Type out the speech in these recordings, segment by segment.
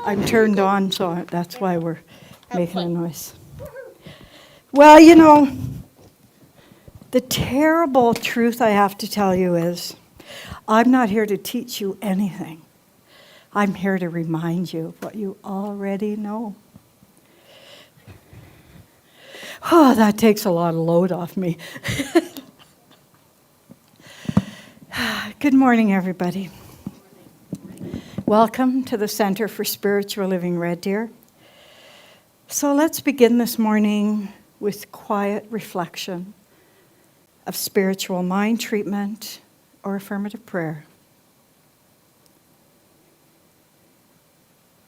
I'm turned on, so that's why we're making a noise. Well, you know, the terrible truth I have to tell you is I'm not here to teach you anything. I'm here to remind you of what you already know. Oh, that takes a lot of load off me. Good morning, everybody. Welcome to the Center for Spiritual Living, Red Deer. So let's begin this morning with quiet reflection of spiritual mind treatment or affirmative prayer.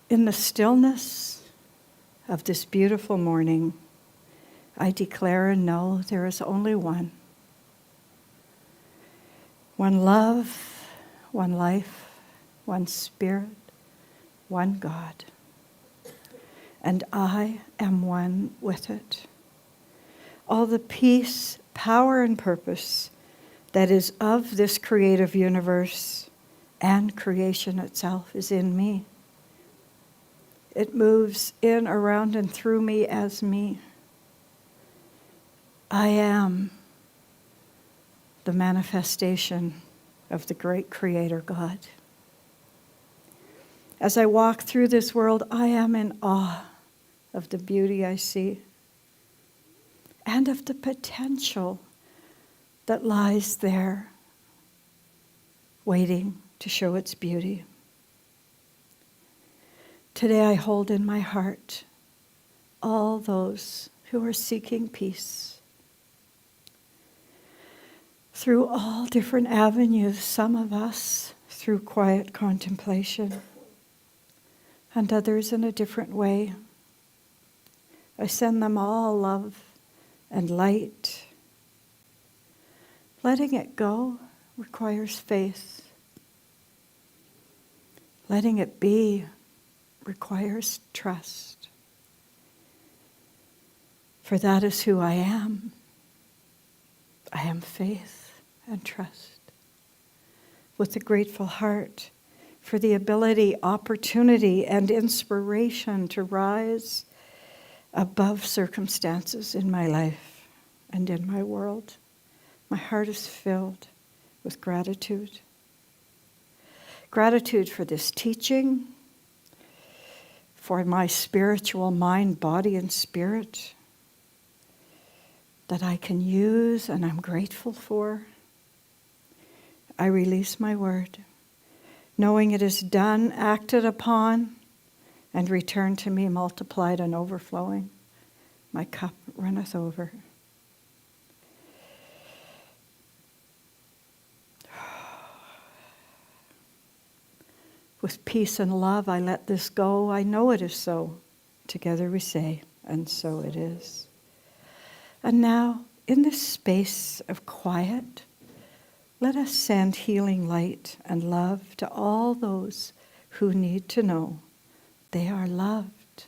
In the stillness of this beautiful morning, I declare and know there is only one. One love, one life, one spirit, one God. And I am one with it. All the peace, power, and purpose that is of this creative universe and creation itself is in me. It moves in, around, and through me as me. I am the manifestation of the great Creator God. As I walk through this world, I am in awe of the beauty I see and of the potential that lies there waiting to show its beauty. Today I hold in my heart all those who are seeking peace. Through all different avenues, some of us through quiet contemplation, and others in a different way. I send them all love and light. Letting it go requires faith. Letting it be requires trust. For that is who I am. I am faith and trust. With a grateful heart for the ability, opportunity, and inspiration to rise above circumstances in my life and in my world. My heart is filled with gratitude. Gratitude for this teaching, for my spiritual mind, body, and spirit that I can use and I'm grateful for. I release my word, knowing it is done, acted upon, and returned to me multiplied and overflowing. My cup runneth over. With peace and love, I let this go. I know it is so. Together we say, and so it is. And now, in this space of quiet, let us send healing light and love to all those who need to know they are loved,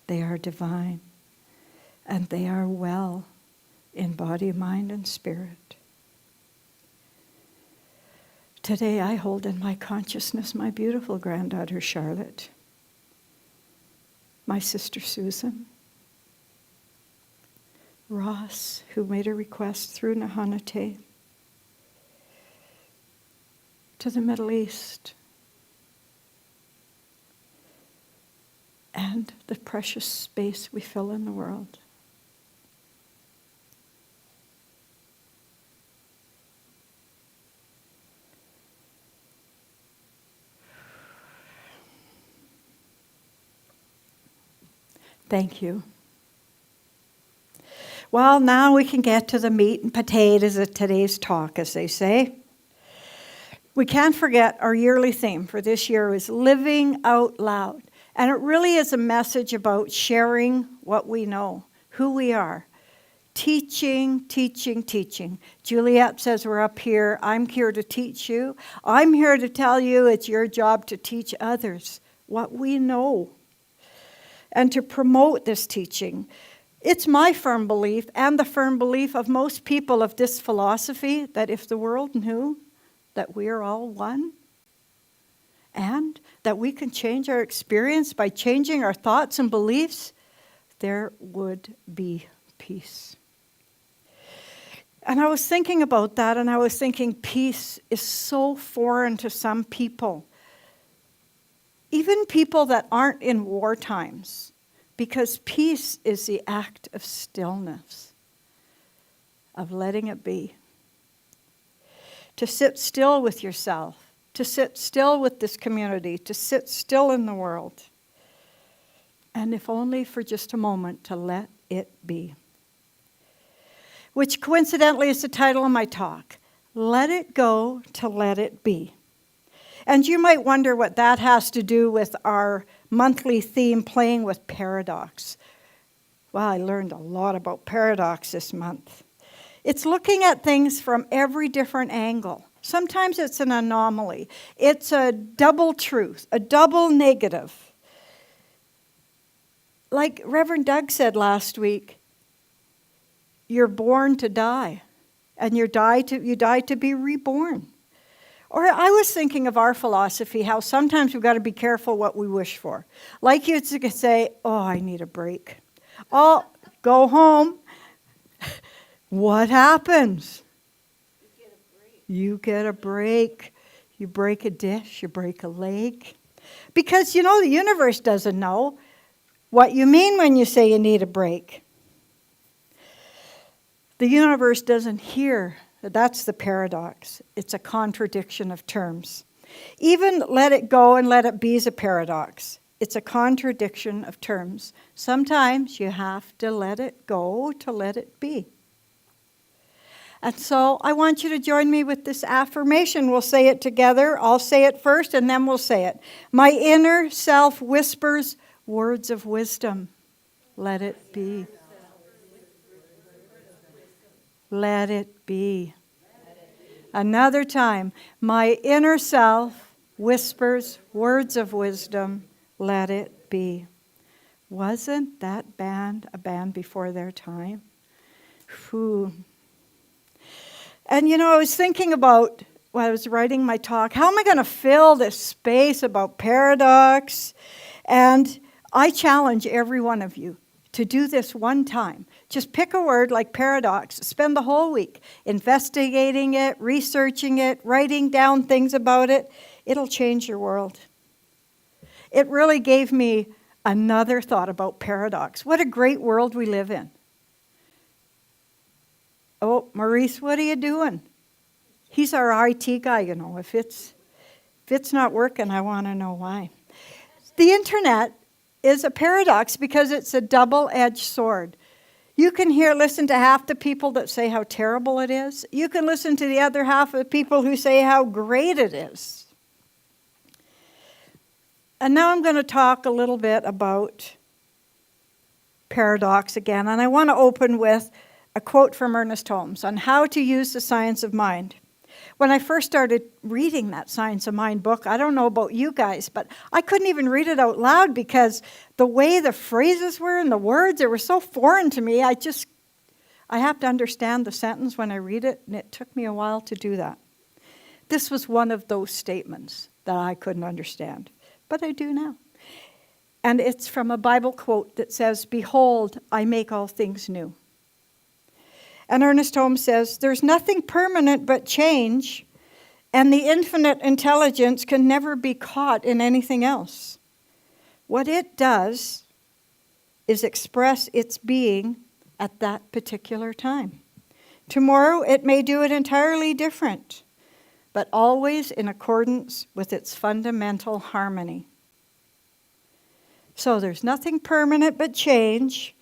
they are divine, and they are well in body, mind, and spirit. Today I hold in my consciousness my beautiful granddaughter Charlotte, my sister Susan, Ross, who made a request through Nahanate to the Middle East, and the precious space we fill in the world. Thank you. Well, now we can get to the meat and potatoes of today's talk, as they say. We can't forget our yearly theme for this year is Living Out Loud. And it really is a message about sharing what we know, who we are. Teaching, teaching, teaching. Juliet says we're up here. I'm here to teach you. I'm here to tell you it's your job to teach others what we know and to promote this teaching. It's my firm belief and the firm belief of most people of this philosophy that if the world knew that we are all one, and that we can change our experience by changing our thoughts and beliefs, there would be peace. And I was thinking about that, and I was thinking peace is so foreign to some people. Even people that aren't in war times, because peace is the act of stillness, of letting it be. To sit still with yourself, to sit still with this community, to sit still in the world. And if only for just a moment, to let it be. Which coincidentally is the title of my talk. Let it go to let it be. And you might wonder what that has to do with our monthly theme, playing with paradox. Well, I learned a lot about paradox this month. It's looking at things from every different angle. Sometimes it's an anomaly. It's a double truth, a double negative. Like Reverend Doug said last week, you're born to die, and you die to be reborn. Or I was thinking of our philosophy, how sometimes we've got to be careful what we wish for. Like you'd say, oh, I need a break. Oh, go home. What happens? You get a break. You break a dish, you break a leg. Because, the universe doesn't know what you mean when you say you need a break. The universe doesn't hear. That's the paradox. It's a contradiction of terms. Even let it go and let it be is a paradox. It's a contradiction of terms. Sometimes you have to let it go to let it be. And so I want you to join me with this affirmation. We'll say it together. I'll say it first and then we'll say it. My inner self whispers words of wisdom. Let it be. Let it be. Another time. My inner self whispers words of wisdom. Let it be. Wasn't that band a band before their time? Whew. And I was thinking about, while I was writing my talk, how am I going to fill this space about paradox? And I challenge every one of you to do this one time. Just pick a word like paradox, spend the whole week investigating it, researching it, writing down things about it. It'll change your world. It really gave me another thought about paradox. What a great world we live in. Oh, Maurice, what are you doing? He's our IT guy, If it's not working, I want to know why. The internet is a paradox because it's a double-edged sword. You can listen to half the people that say how terrible it is. You can listen to the other half of the people who say how great it is. And now I'm going to talk a little bit about paradox again. And I want to open with a quote from Ernest Holmes on how to use the science of mind. When I first started reading that Science of Mind book, I don't know about you guys, but I couldn't even read it out loud because the way the phrases were and the words, they were so foreign to me. I have to understand the sentence when I read it, and it took me a while to do that. This was one of those statements that I couldn't understand, but I do now. And it's from a Bible quote that says, "Behold, I make all things new." And Ernest Holmes says, there's nothing permanent but change, and the infinite intelligence can never be caught in anything else. What it does is express its being at that particular time. Tomorrow it may do it entirely different, but always in accordance with its fundamental harmony. So there's nothing permanent but change.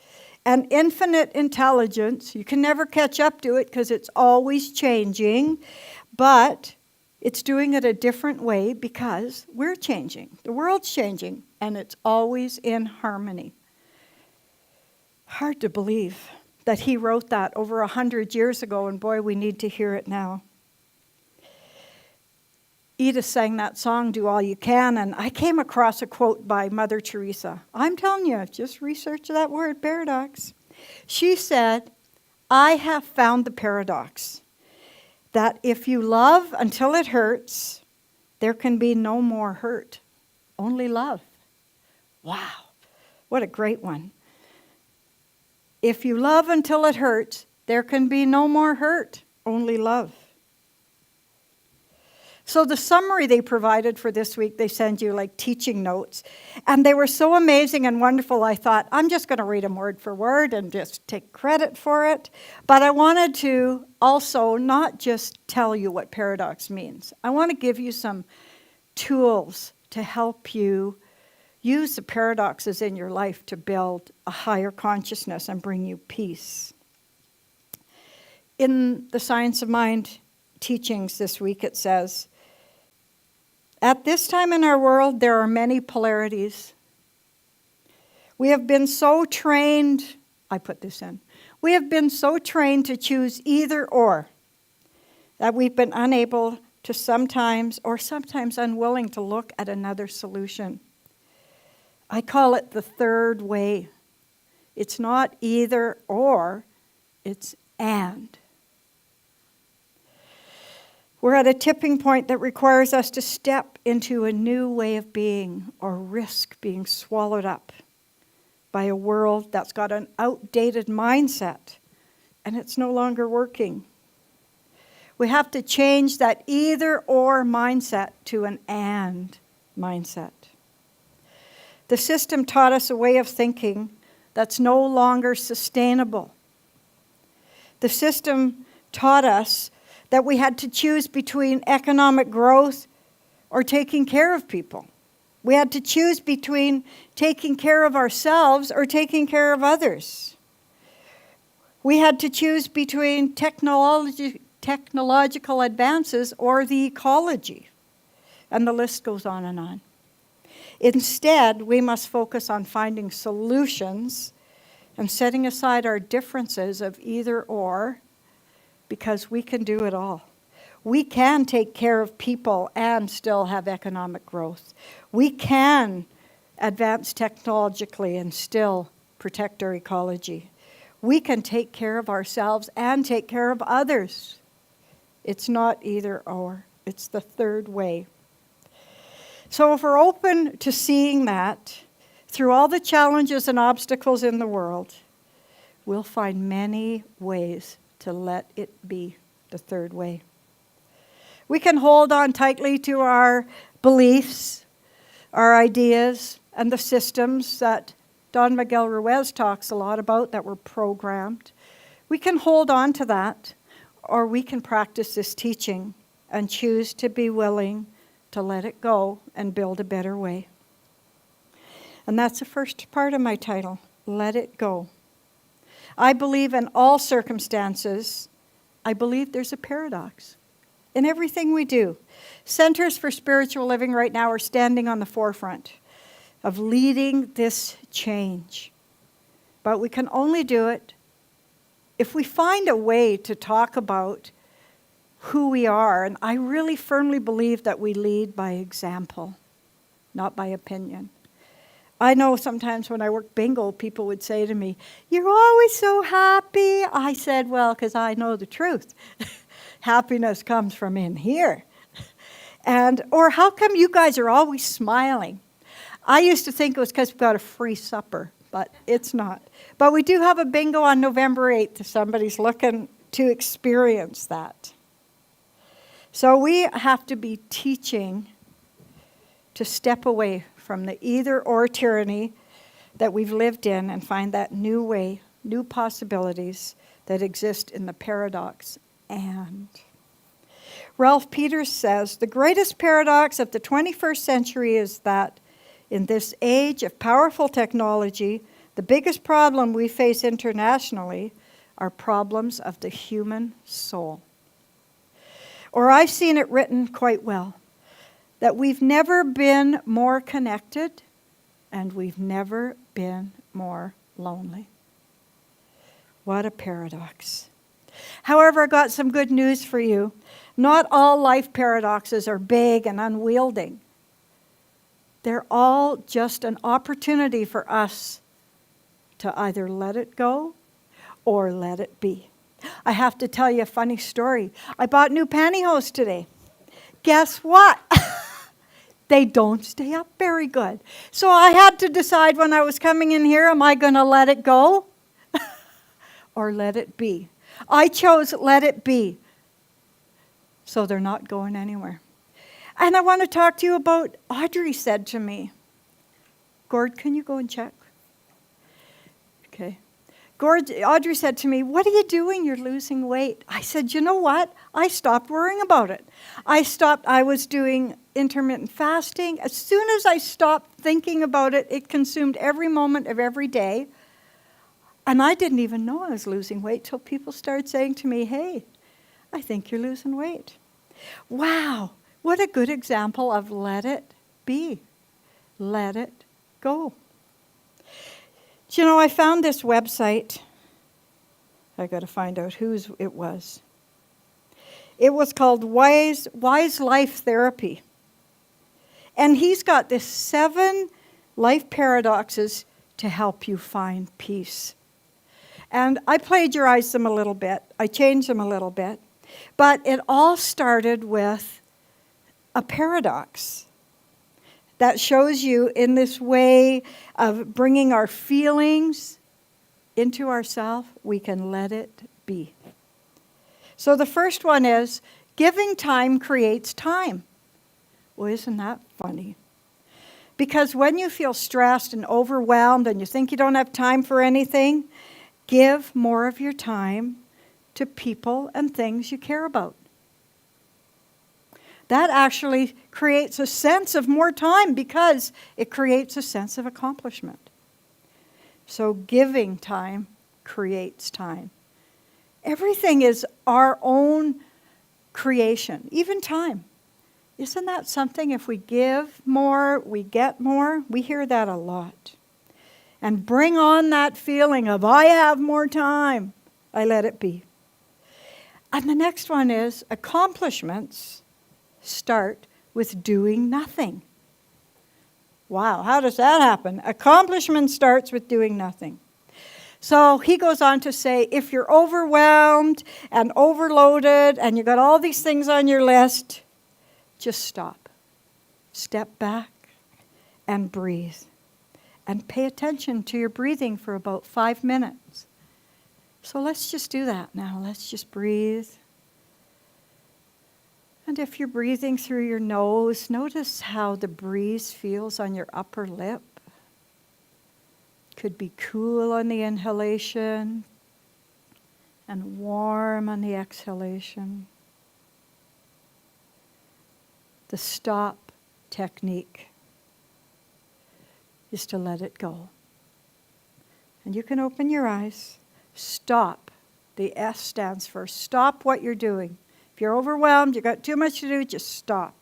And infinite intelligence, you can never catch up to it because it's always changing, but it's doing it a different way because we're changing. The world's changing, and it's always in harmony. Hard to believe that he wrote that over 100 years ago, and boy, we need to hear it now. Edith sang that song, Do All You Can, and I came across a quote by Mother Teresa. I'm telling you, just research that word, paradox. She said, I have found the paradox that if you love until it hurts, there can be no more hurt, only love. Wow, what a great one. If you love until it hurts, there can be no more hurt, only love. So the summary they provided for this week, they send you like teaching notes. And they were so amazing and wonderful, I thought, I'm just going to read them word for word and just take credit for it. But I wanted to also not just tell you what paradox means. I want to give you some tools to help you use the paradoxes in your life to build a higher consciousness and bring you peace. In the Science of Mind teachings this week, it says, at this time in our world, there are many polarities. We have been so trained, I put this in, we have been so trained to choose either or, that we've been unable to sometimes unwilling to look at another solution. I call it the third way. It's not either or, it's and. We're at a tipping point that requires us to step into a new way of being or risk being swallowed up by a world that's got an outdated mindset and it's no longer working. We have to change that either or mindset to an and mindset. The system taught us a way of thinking that's no longer sustainable. The system taught us that we had to choose between economic growth or taking care of people. We had to choose between taking care of ourselves or taking care of others. We had to choose between technological advances or the ecology. And the list goes on and on. Instead, we must focus on finding solutions and setting aside our differences of either or, because we can do it all. We can take care of people and still have economic growth. We can advance technologically and still protect our ecology. We can take care of ourselves and take care of others. It's not either or, it's the third way. So if we're open to seeing that, through all the challenges and obstacles in the world, we'll find many ways to let it be the third way. We can hold on tightly to our beliefs, our ideas, and the systems that Don Miguel Ruiz talks a lot about that were programmed. We can hold on to that, or we can practice this teaching and choose to be willing to let it go and build a better way. And that's the first part of my title, Let It Go. I believe in all circumstances, I believe there's a paradox in everything we do. Centers for Spiritual Living right now are standing on the forefront of leading this change. But we can only do it if we find a way to talk about who we are. And I really firmly believe that we lead by example, not by opinion. I know sometimes when I work bingo, people would say to me, "You're always so happy." I said, well, because I know the truth. Happiness comes from in here. Or how come you guys are always smiling? I used to think it was because we got a free supper, but it's not. But we do have a bingo on November 8th if somebody's looking to experience that. So we have to be teaching to step away from the either-or tyranny that we've lived in and find that new way, new possibilities that exist in the paradox and. Ralph Peters says, the greatest paradox of the 21st century is that in this age of powerful technology, the biggest problem we face internationally are problems of the human soul. Or I've seen it written quite well, that we've never been more connected and we've never been more lonely. What a paradox. However, I got some good news for you. Not all life paradoxes are big and unwielding. They're all just an opportunity for us to either let it go or let it be. I have to tell you a funny story. I bought new pantyhose today. Guess what? they don't stay up very good. So I had to decide when I was coming in here, am I going to let it go or let it be? I chose let it be. So they're not going anywhere. And I want to talk to you about, Audrey said to me, Gord, can you go and check? Okay. Audrey said to me, what are you doing? You're losing weight. I said, you know what? I stopped worrying about it. I was doing intermittent fasting. As soon as I stopped thinking about it, it consumed every moment of every day. And I didn't even know I was losing weight till people started saying to me, hey, I think you're losing weight. Wow, what a good example of let it be. Let it go. You know, I found this website. I got to find out whose it was. It was called Wise Life Therapy. And he's got this 7 life paradoxes to help you find peace. And I plagiarized them a little bit. I changed them a little bit. But it all started with a paradox that shows you in this way of bringing our feelings into ourselves, we can let it be. So the first one is, giving time creates time. Well, isn't that funny? Because when you feel stressed and overwhelmed and you think you don't have time for anything, give more of your time to people and things you care about. That actually creates a sense of more time because it creates a sense of accomplishment. So giving time creates time. Everything is our own creation, even time. Isn't that something? If we give more, we get more. We hear that a lot. And bring on that feeling of, I have more time. I let it be. And the next one is accomplishments start with doing nothing. Wow, how does that happen? Accomplishment starts with doing nothing. So he goes on to say, if you're overwhelmed and overloaded and you've got all these things on your list, just stop. Step back and breathe. And pay attention to your breathing for about 5 minutes. So let's just do that now. Let's just breathe. And if you're breathing through your nose, notice how the breeze feels on your upper lip. Could be cool on the inhalation and warm on the exhalation. The stop technique is to let it go. And you can open your eyes. Stop. The S stands for stop what you're doing. If you're overwhelmed, you've got too much to do, just stop.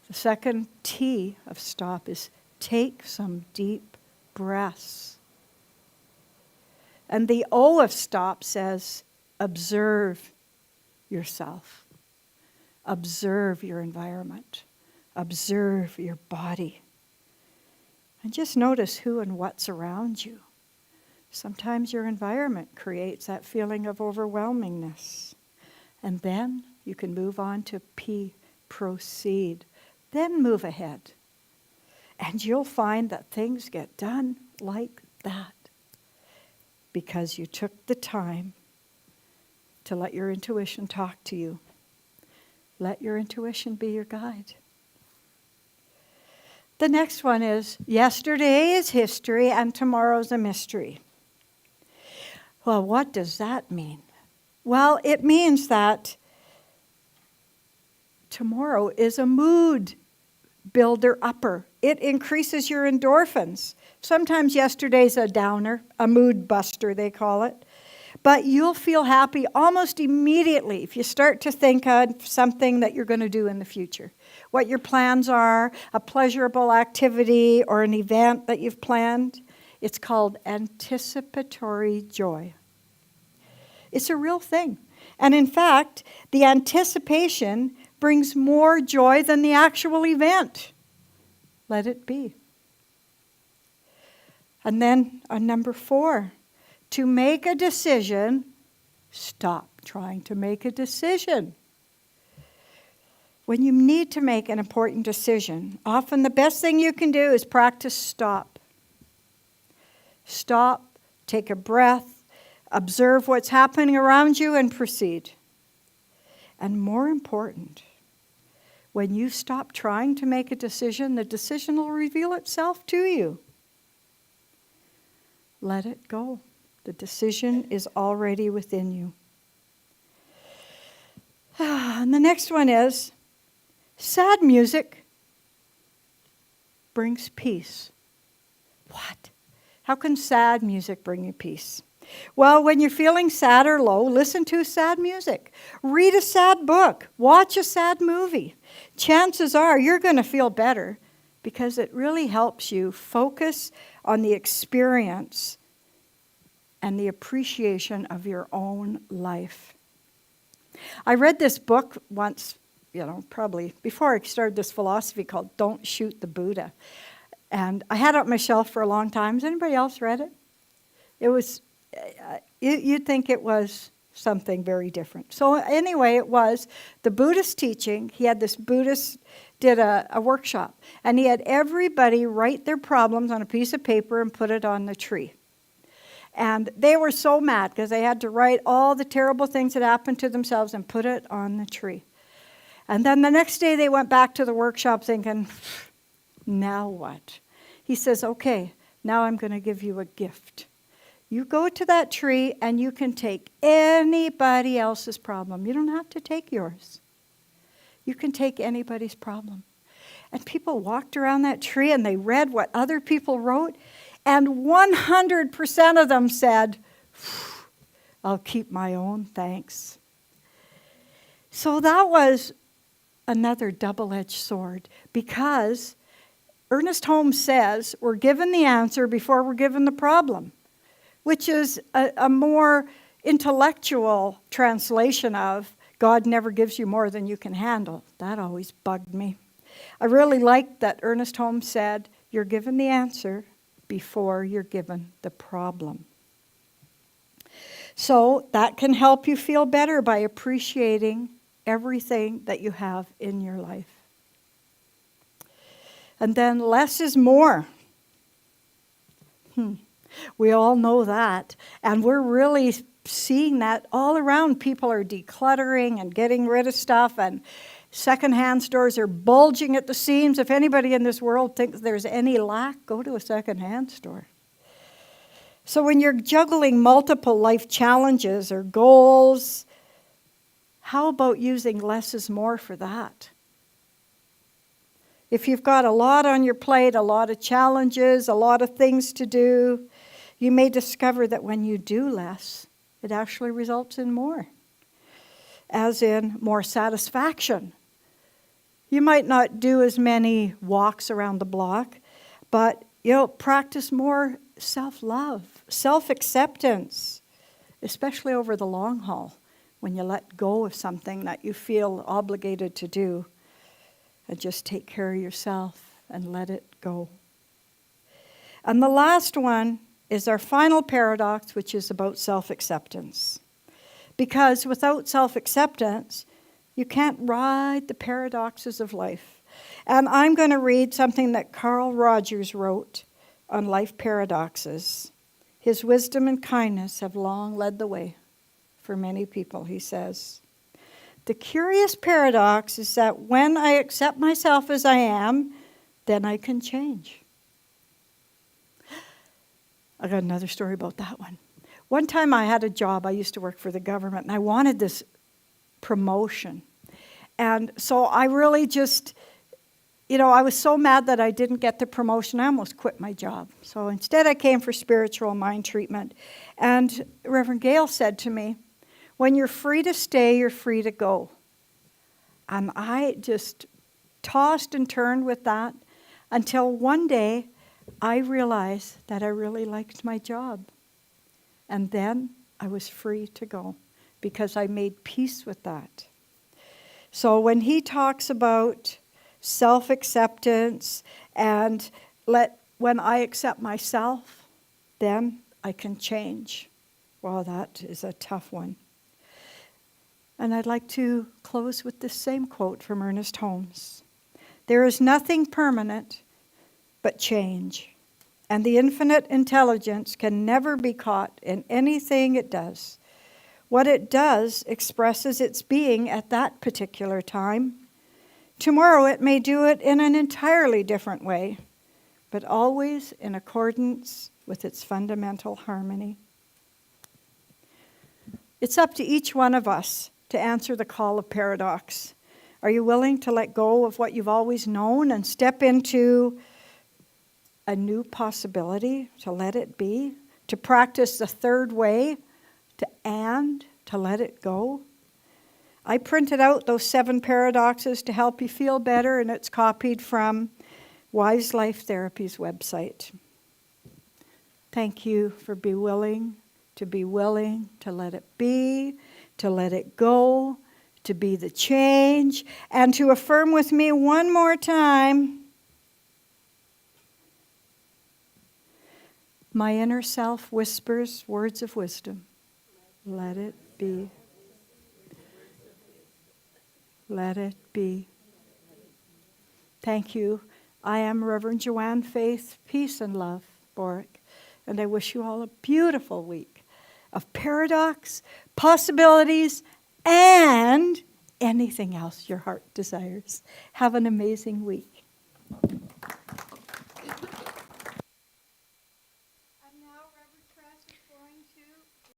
The second T of stop is take some deep breaths. And the O of stop says observe yourself. Observe your environment. Observe your body. And just notice who and what's around you. Sometimes your environment creates that feeling of overwhelmingness. And then you can move on to P, proceed. Then move ahead. And you'll find that things get done like that. Because you took the time to let your intuition talk to you. Let your intuition be your guide. The next one is, yesterday is history and tomorrow's a mystery. Well, what does that mean? Well, it means that tomorrow is a mood builder upper. It increases your endorphins. Sometimes yesterday's a downer, a mood buster they call it. But you'll feel happy almost immediately if you start to think of something that you're going to do in the future. What your plans are, a pleasurable activity or an event that you've planned. It's called anticipatory joy. It's a real thing. And in fact, the anticipation brings more joy than the actual event. Let it be. And then on number 4, to make a decision, stop trying to make a decision. When you need to make an important decision, often the best thing you can do is practice stop. Stop, take a breath, observe what's happening around you, and proceed. And more important, when you stop trying to make a decision, the decision will reveal itself to you. Let it go. The decision is already within you. And the next one is, sad music brings peace. What? How can sad music bring you peace? Well, when you're feeling sad or low, listen to sad music. Read a sad book. Watch a sad movie. Chances are you're going to feel better because it really helps you focus on the experience and the appreciation of your own life. I read this book once, probably before I started this philosophy called Don't Shoot the Buddha. And I had it on my shelf for a long time. Has anybody else read it? It was, you'd think it was something very different. So anyway, it was the Buddhist teaching. He had this Buddhist, did a workshop. And he had everybody write their problems on a piece of paper and put it on the tree. And they were so mad because they had to write all the terrible things that happened to themselves and put it on the tree. And then the next day they went back to the workshop thinking, now what? He says, okay, now I'm going to give you a gift. You go to that tree and you can take anybody else's problem. You don't have to take yours. You can take anybody's problem. And people walked around that tree and they read what other people wrote. And 100% of them said, I'll keep my own, thanks. So that was another double-edged sword because Ernest Holmes says we're given the answer before we're given the problem, which is a more intellectual translation of God never gives you more than you can handle. That always bugged me. I really liked that Ernest Holmes said you're given the answer before you're given the problem. So that can help you feel better by appreciating everything that you have in your life. And then less is more. We all know that. And we're really seeing that all around. People are decluttering and getting rid of stuff, and secondhand stores are bulging at the seams. If anybody in this world thinks there's any lack, go to a secondhand store. So when you're juggling multiple life challenges or goals, how about using less is more for that? If you've got a lot on your plate, a lot of challenges, a lot of things to do, you may discover that when you do less, it actually results in more, as in more satisfaction. You might not do as many walks around the block, but practice more self-love, self-acceptance, especially over the long haul, when you let go of something that you feel obligated to do, and just take care of yourself and let it go. And the last one is our final paradox, which is about self-acceptance. Because without self-acceptance, you can't ride the paradoxes of life. And I'm going to read something that Carl Rogers wrote on life paradoxes. His wisdom and kindness have long led the way for many people, he says. The curious paradox is that when I accept myself as I am, then I can change. I got another story about that one. One time I had a job. I used to work for the government, and I wanted this promotion. And so I really just, I was so mad that I didn't get the promotion, I almost quit my job. So instead I came for spiritual mind treatment. And Reverend Gail said to me, when you're free to stay, you're free to go. And I just tossed and turned with that until one day I realized that I really liked my job. And then I was free to go because I made peace with that. So when he talks about self-acceptance and when I accept myself, then I can change. Wow, that is a tough one. And I'd like to close with this same quote from Ernest Holmes. There is nothing permanent but change, and the infinite intelligence can never be caught in anything it does. What it does expresses its being at that particular time. Tomorrow it may do it in an entirely different way, but always in accordance with its fundamental harmony. It's up to each one of us to answer the call of paradox. Are you willing to let go of what you've always known and step into a new possibility, to let it be, to practice the third way, to let it go? I printed out those 7 paradoxes to help you feel better, and it's copied from Wise Life Therapy's website. Thank you for being willing to let it be, to let it go, to be the change, and to affirm with me one more time, my inner self whispers words of wisdom. Let it be. Let it be. Thank you. I am Rev Joanne Faith, Peace and Love Boruck, and I wish you all a beautiful week of paradox, possibilities, and anything else your heart desires. Have an amazing week.